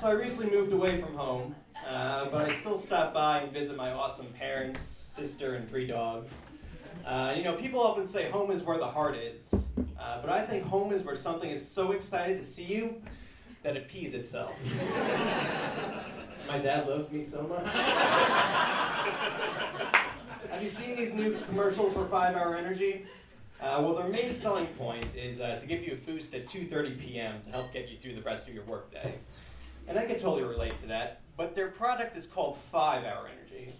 So I recently moved away from home, but I still stop by and visit my awesome parents, sister, and 3 dogs. People often say home is where the heart is, but I think home is where something is so excited to see you that it pees itself. My dad loves me so much. Have you seen these new commercials for 5-Hour Energy? Well, their main selling point is to give you a boost at 2:30 p.m. to help get you through the rest of your workday. And I can totally relate to that, but their product is called 5-Hour Energy.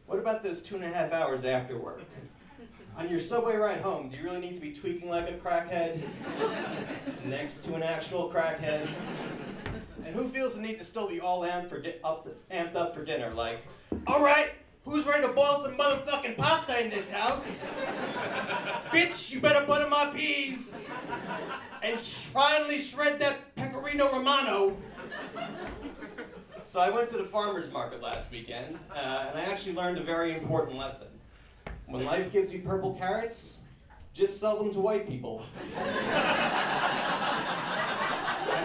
What about those 2.5 hours after work? On your subway ride home, do you really need to be tweaking like a crackhead next to an actual crackhead? And who feels the need to still be all amped up for dinner? Like, all right, who's ready to boil some motherfucking pasta in this house? Bitch, you better butter my peas and finally shred that pecorino romano. So I went to the farmer's market last weekend, and I actually learned a very important lesson. When life gives you purple carrots, just sell them to white people. Had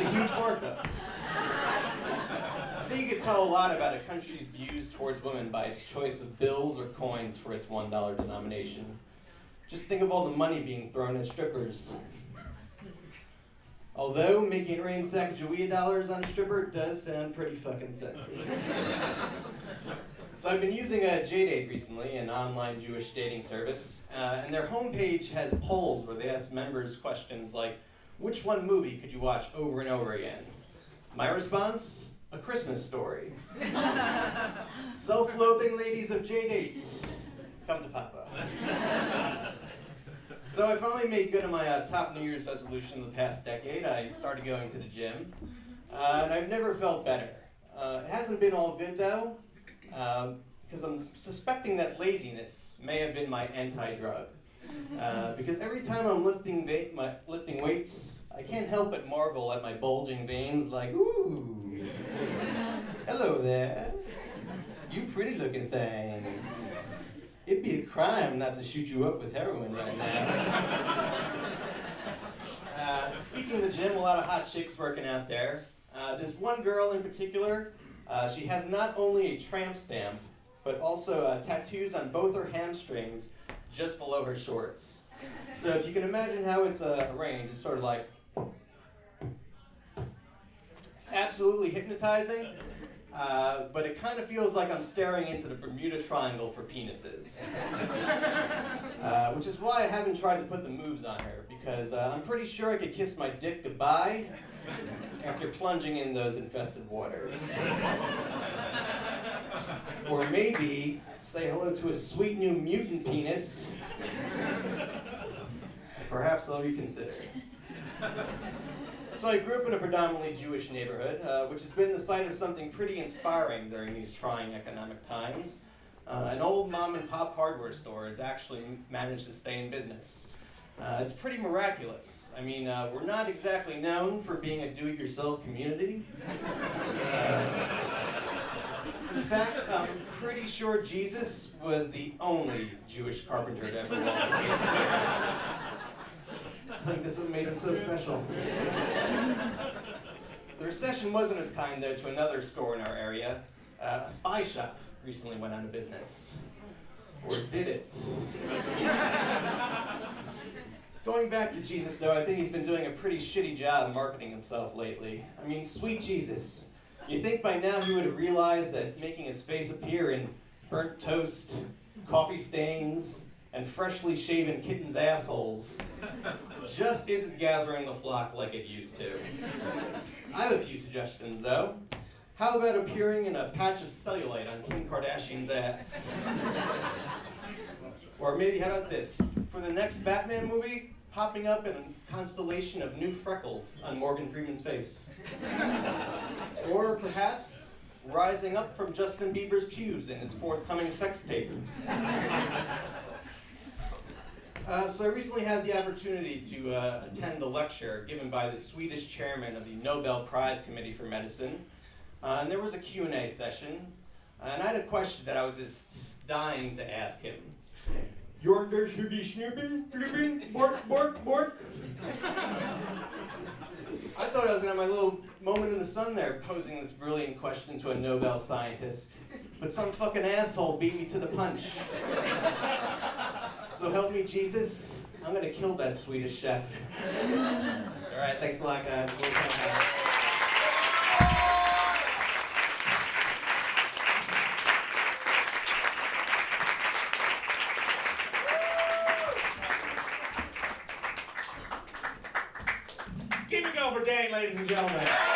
a huge markup. I think you can tell a lot about a country's views towards women by its choice of bills or coins for its $1 denomination. Just think of all the money being thrown at strippers. Although making it rain Sacagawea dollars on a stripper does sound pretty fucking sexy. So I've been using JDate recently, an online Jewish dating service, and their homepage has polls where they ask members questions like, which one movie could you watch over and over again? My response? A Christmas Story. Self-loathing ladies of JDate, come to Papa. So I finally made good on my top New Year's resolution of the past decade. I started going to the gym, and I've never felt better. It hasn't been all good though, because I'm suspecting that laziness may have been my anti-drug. Because every time I'm lifting weights, I can't help but marvel at my bulging veins like, ooh, hello there, you pretty looking things. It'd be a crime not to shoot you up with heroin right now. Speaking of the gym, a lot of hot chicks working out there. This one girl in particular, she has not only a tramp stamp, but also tattoos on both her hamstrings just below her shorts. So if you can imagine how it's arranged, it's sort of like, it's absolutely hypnotizing. But it kind of feels like I'm staring into the Bermuda Triangle for penises. Which is why I haven't tried to put the moves on her, because I'm pretty sure I could kiss my dick goodbye after plunging in those infested waters. Or maybe say hello to a sweet new mutant penis. Perhaps I'll reconsider. So I grew up in a predominantly Jewish neighborhood, which has been the site of something pretty inspiring during these trying economic times. An old mom and pop hardware store has actually managed to stay in business. It's pretty miraculous. I mean, we're not exactly known for being a do-it-yourself community. In fact, I'm pretty sure Jesus was the only Jewish carpenter to ever walk the face. I think that's what made him so special. The recession wasn't as kind, though, to another store in our area. A spy shop recently went out of business. Or did it? Going back to Jesus, though, I think he's been doing a pretty shitty job marketing himself lately. I mean, sweet Jesus. You'd think by now he would have realized that making his face appear in burnt toast, coffee stains, and freshly shaven kittens' assholes just isn't gathering the flock like it used to. I have a few suggestions, though. How about appearing in a patch of cellulite on Kim Kardashian's ass? Or maybe how about this? For the next Batman movie, popping up in a constellation of new freckles on Morgan Freeman's face. Or perhaps rising up from Justin Bieber's pews in his forthcoming sex tape. So I recently had the opportunity to attend a lecture given by the Swedish chairman of the Nobel Prize Committee for Medicine. And there was a Q&A session. And I had a question that I was just dying to ask him. Yorker should be snooping, flooping, bork, bork, bork. I thought I was was gonna have my little moment in the sun there, posing this brilliant question to a Nobel scientist. But some fucking asshole beat me to the punch. So help me, Jesus. I'm gonna kill that Swedish chef. All right, thanks a lot, guys. Keep it going for Dane, ladies and gentlemen.